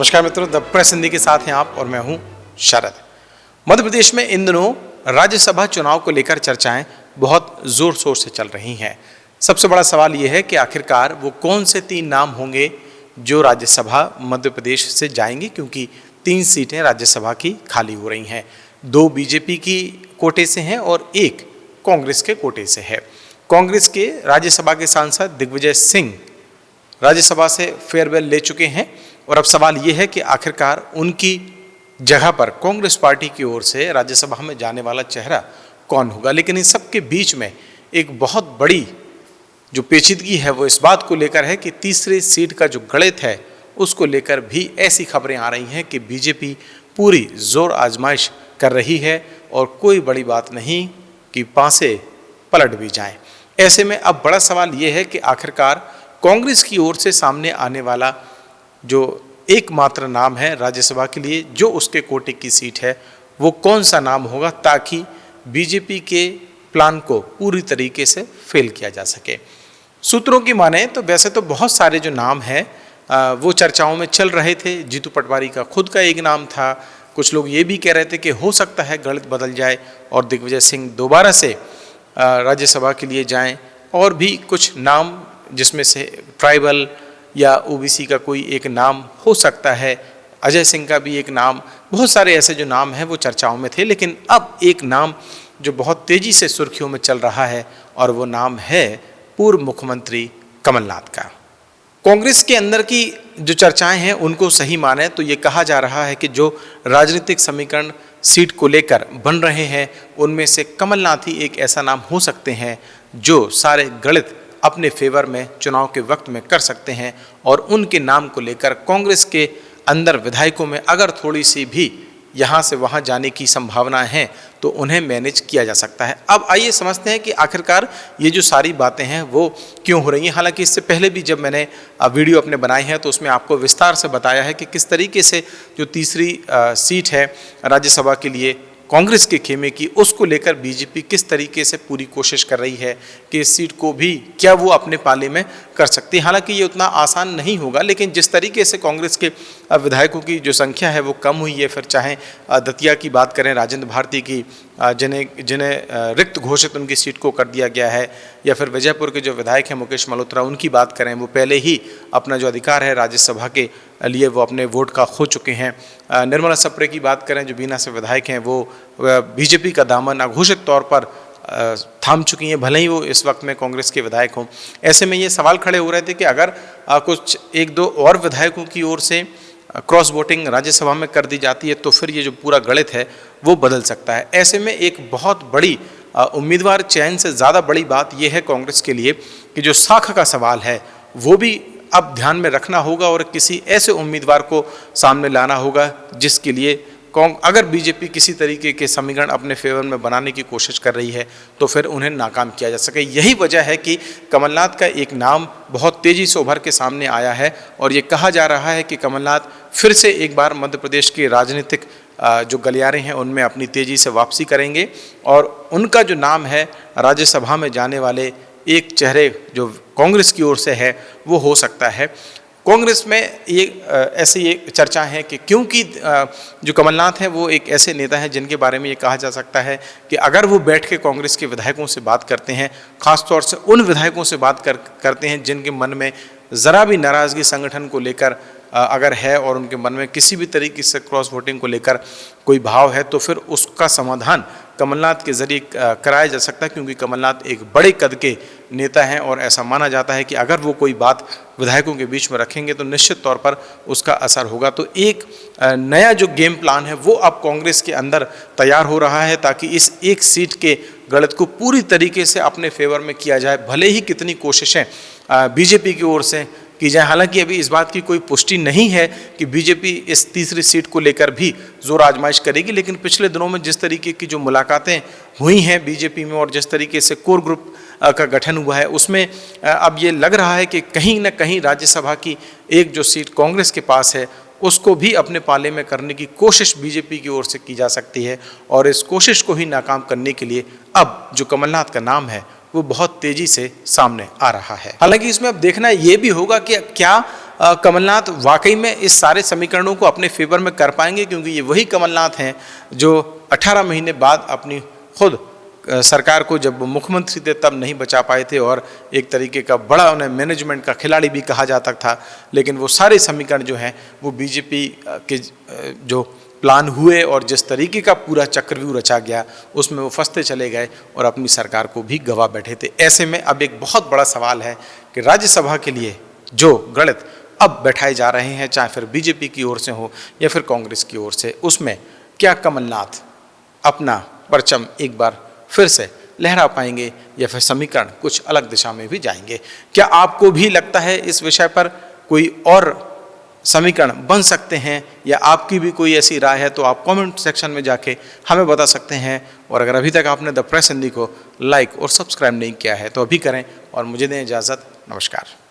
नमस्कार मित्रों, the press Hindi के साथ हैं आप और मैं हूं शरद। मध्य प्रदेश में इन दिनों राज्यसभा चुनाव को लेकर चर्चाएं बहुत जोर शोर से चल रही हैं। सबसे बड़ा सवाल यह है कि आखिरकार वो कौन से 3 नाम होंगे जो राज्यसभा मध्य प्रदेश से जाएंगे, क्योंकि 3 सीटें राज्यसभा की खाली हो रही हैं। 2 बीजेपी की कोटे से हैं और 1 कांग्रेस के कोटे से है। कांग्रेस के राज्यसभा के सांसद दिग्विजय सिंह राज्यसभा से फेयरवेल ले चुके हैं और अब सवाल ये है कि आखिरकार उनकी जगह पर कांग्रेस पार्टी की ओर से राज्यसभा में जाने वाला चेहरा कौन होगा। लेकिन इस सब के बीच में एक बहुत बड़ी जो पेचीदगी है वो इस बात को लेकर है कि तीसरी सीट का जो गणित है उसको लेकर भी ऐसी खबरें आ रही हैं कि बीजेपी पूरी जोर आजमाइश कर रही है और कोई बड़ी बात नहीं कि पासे पलट भी जाएं। ऐसे में अब बड़ा सवाल ये है कि आखिरकार कांग्रेस की ओर से सामने आने वाला जो एकमात्र नाम है राज्यसभा के लिए, जो उसके कोटे की सीट है, वो कौन सा नाम होगा ताकि बीजेपी के प्लान को पूरी तरीके से फेल किया जा सके। सूत्रों की माने तो वैसे तो बहुत सारे जो नाम हैं वो चर्चाओं में चल रहे थे। जीतू पटवारी का खुद का एक नाम था। कुछ लोग ये भी कह रहे थे कि हो सकता है गणित बदल जाए और दिग्विजय सिंह दोबारा से राज्यसभा के लिए जाएं, और भी कुछ नाम जिसमें से ट्राइबल या ओबीसी का कोई एक नाम हो सकता है, अजय सिंह का भी एक नाम, बहुत सारे ऐसे जो नाम हैं वो चर्चाओं में थे। लेकिन अब एक नाम जो बहुत तेज़ी से सुर्खियों में चल रहा है और वो नाम है पूर्व मुख्यमंत्री कमलनाथ का। कांग्रेस के अंदर की जो चर्चाएं हैं उनको सही माने तो ये कहा जा रहा है कि जो राजनीतिक समीकरण सीट को लेकर बन रहे हैं उनमें से कमलनाथ ही एक ऐसा नाम हो सकते हैं जो सारे गणित अपने फेवर में चुनाव के वक्त में कर सकते हैं, और उनके नाम को लेकर कांग्रेस के अंदर विधायकों में अगर थोड़ी सी भी यहाँ से वहाँ जाने की संभावनाएं हैं तो उन्हें मैनेज किया जा सकता है। अब आइए समझते हैं कि आखिरकार ये जो सारी बातें हैं वो क्यों हो रही हैं। हालांकि इससे पहले भी जब मैंने वीडियो अपने बनाई है तो उसमें आपको विस्तार से बताया है कि किस तरीके से जो तीसरी सीट है राज्यसभा के लिए कांग्रेस के खेमे की, उसको लेकर बीजेपी किस तरीके से पूरी कोशिश कर रही है कि इस सीट को भी क्या वो अपने पाले में कर सकती है। हालांकि ये उतना आसान नहीं होगा, लेकिन जिस तरीके से कांग्रेस के विधायकों की जो संख्या है वो कम हुई है, फिर चाहे दतिया की बात करें, राजेंद्र भारती की, जिन्हें रिक्त घोषित उनकी सीट को कर दिया गया है, या फिर विजयपुर के जो विधायक हैं मुकेश मल्होत्रा, उनकी बात करें, वो पहले ही अपना जो अधिकार है राज्यसभा के लिए वो अपने वोट का खो चुके हैं। निर्मला सप्रे की बात करें जो बीना से विधायक हैं, वो बीजेपी का दामन अघोषित तौर पर थाम चुकी हैं, भले ही वो इस वक्त में कांग्रेस के विधायक हों। ऐसे में ये सवाल खड़े हो रहे थे कि अगर कुछ 1-2 और विधायकों की ओर से क्रॉस वोटिंग राज्यसभा में कर दी जाती है तो फिर ये जो पूरा गणित है वो बदल सकता है। ऐसे में एक बहुत बड़ी उम्मीदवार चयन से ज़्यादा बड़ी बात यह है कांग्रेस के लिए कि जो साख का सवाल है वो भी अब ध्यान में रखना होगा और किसी ऐसे उम्मीदवार को सामने लाना होगा जिसके लिए अगर बीजेपी किसी तरीके के समीकरण अपने फेवर में बनाने की कोशिश कर रही है तो फिर उन्हें नाकाम किया जा सके। यही वजह है कि कमलनाथ का एक नाम बहुत तेज़ी से उभर के सामने आया है और ये कहा जा रहा है कि कमलनाथ फिर से एक बार मध्य प्रदेश के राजनीतिक जो गलियारे हैं उनमें अपनी तेज़ी से वापसी करेंगे और उनका जो नाम है राज्यसभा में जाने वाले एक चेहरे जो कांग्रेस की ओर से है वो हो सकता है। कांग्रेस में ये ऐसी एक चर्चा है कि क्योंकि जो कमलनाथ हैं वो एक ऐसे नेता हैं जिनके बारे में ये कहा जा सकता है कि अगर वो बैठ के कांग्रेस के विधायकों से बात करते हैं, ख़ासतौर से उन विधायकों से बात करते हैं जिनके मन में ज़रा भी नाराज़गी संगठन को लेकर अगर है और उनके मन में किसी भी तरीके से क्रॉस वोटिंग को लेकर कोई भाव है तो फिर उसका समाधान कमलनाथ के ज़रिए कराया जा सकता है, क्योंकि कमलनाथ एक बड़े कद के नेता हैं और ऐसा माना जाता है कि अगर वो कोई बात विधायकों के बीच में रखेंगे तो निश्चित तौर पर उसका असर होगा। तो एक नया जो गेम प्लान है वो अब कांग्रेस के अंदर तैयार हो रहा है ताकि इस एक सीट के गणित को पूरी तरीके से अपने फेवर में किया जाए, भले ही कितनी कोशिशें बीजेपी की ओर से की जाए। हालांकि अभी इस बात की कोई पुष्टि नहीं है कि बीजेपी इस तीसरी सीट को लेकर भी जोर आजमाइश करेगी, लेकिन पिछले दिनों में जिस तरीके की जो मुलाकातें हुई हैं बीजेपी में और जिस तरीके से कोर ग्रुप का गठन हुआ है उसमें अब ये लग रहा है कि कहीं ना कहीं राज्यसभा की एक जो सीट कांग्रेस के पास है उसको भी अपने पाले में करने की कोशिश बीजेपी की ओर से की जा सकती है और इस कोशिश को ही नाकाम करने के लिए अब जो कमलनाथ का नाम है वो बहुत तेजी से सामने आ रहा है। हालांकि इसमें अब देखना ये भी होगा कि क्या कमलनाथ वाकई में इस सारे समीकरणों को अपने फेवर में कर पाएंगे, क्योंकि ये वही कमलनाथ हैं जो 18 महीने बाद अपनी खुद सरकार को जब वो मुख्यमंत्री थे तब नहीं बचा पाए थे और एक तरीके का बड़ा उन्हें मैनेजमेंट का खिलाड़ी भी कहा जाता था। लेकिन वो सारे समीकरण जो हैं वो बीजेपी के जो प्लान हुए और जिस तरीके का पूरा चक्रव्यूह रचा गया उसमें वो फंसते चले गए और अपनी सरकार को भी गवा बैठे थे। ऐसे में अब एक बहुत बड़ा सवाल है कि राज्यसभा के लिए जो गणित अब बैठाए जा रहे हैं, चाहे फिर बीजेपी की ओर से हो या फिर कांग्रेस की ओर से, उसमें क्या कमलनाथ अपना परचम एक बार फिर से लहरा पाएंगे या फिर समीकरण कुछ अलग दिशा में भी जाएंगे। क्या आपको भी लगता है इस विषय पर कोई और समीकरण बन सकते हैं या आपकी भी कोई ऐसी राय है तो आप कमेंट सेक्शन में जाके हमें बता सकते हैं। और अगर अभी तक आपने द प्रेस हिंदी को लाइक और सब्सक्राइब नहीं किया है तो अभी करें और मुझे दें इजाज़त। नमस्कार।